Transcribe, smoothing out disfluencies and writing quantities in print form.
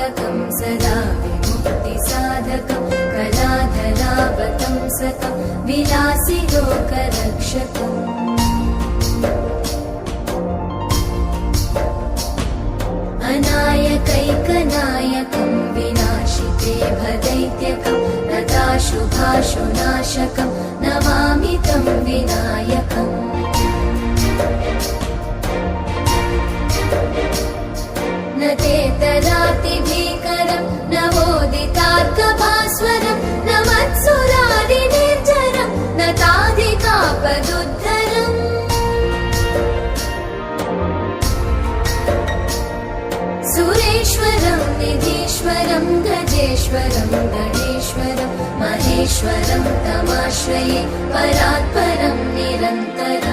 निर्वापकं सदा विमुक्तिसाधकं कलाधरावतंसकं विलासि लोकरक्षकम् अनायकैकनायकं विनाशिते भदैत्यकं नताशुभाशुनाशकं नमामि तं विनायकम् न तेतरातिभीकरं नवोदितार्कभास्वरं न मत्सुरादिनिर्झरं न ताधिकापदुद्धरम् सुरेश्वरं निधीश्वरं गजेश्वरं गणेश्वरं महेश्वरं तमाश्रये परात्परं निरन्तरम्